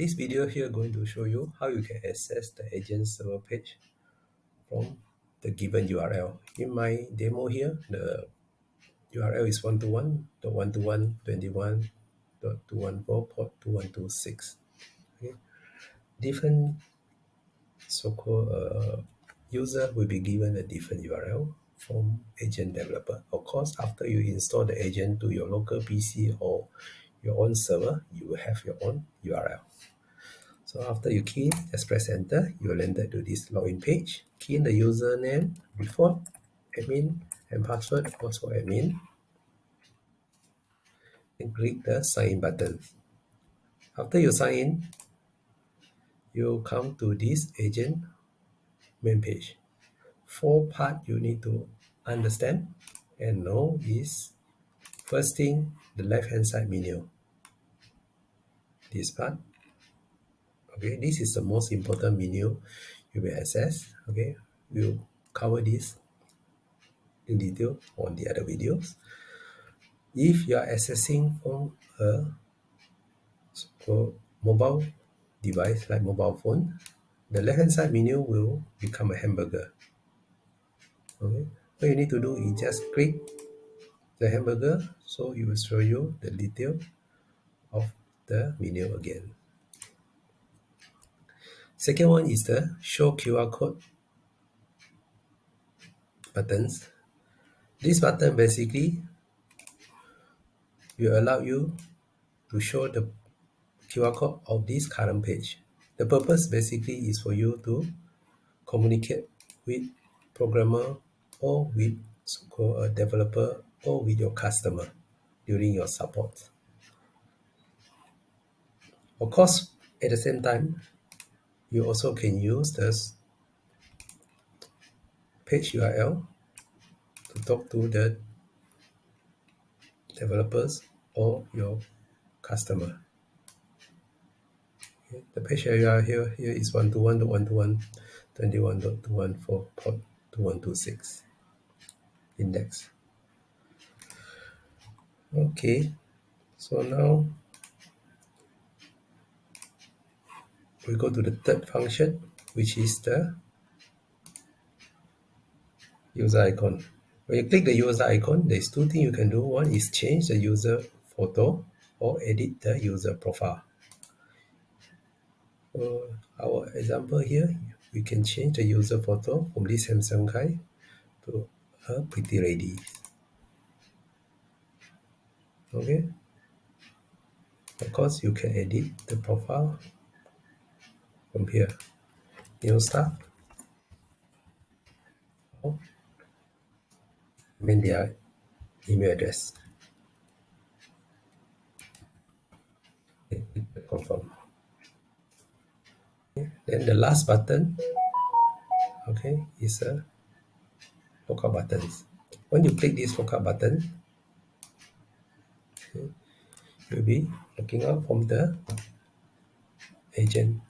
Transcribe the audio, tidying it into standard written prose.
this video here going to show you how you can access the AGen server page from the given URL. In my demo here, the URL is 121.121.21.214 port 2126. Okay. Different so-called user will be given a different URL from AGen developer. Of course, after you install the AGen to your local PC or your own server, you will have your own URL. So after you key in, just press enter, you will enter to this login page. Key in the username, default, admin, and password also admin. And click the sign in button. After you sign in, you come to this AGen main page. 4 parts you need to understand and know is, first thing, the left hand side menu. This part. Okay, this is the most important menu you will access. Okay, we'll cover this in detail on the other videos. If you are accessing from a mobile device like mobile phone, the left hand side menu will become a hamburger. Okay, what you need to do is just click the hamburger, so it will show you the detail of the menu again. Second one is the show QR code buttons. This button basically will allow you to show the QR code of this current page. The purpose basically is for you to communicate with programmer or with so-called a developer or with your customer during your support. Of course, at the same time, you also can use this page URL to talk to the developers or your customer. Okay. The page URL here is 121.121.21.4 port 2126 index. Okay, so now we go to the third function, which is the user icon. When you click the user icon, there's two things you can do. One is change the user photo or edit the user profile. For our example here, we can change the user photo from this handsome guy to a pretty lady. Okay. Of course, you can edit the profile from here. New stuff. Or their email address. Okay, confirm. Okay. Then the last button, okay, is a lookup button. When you click this lookup button, okay, you'll be looking out from the AGen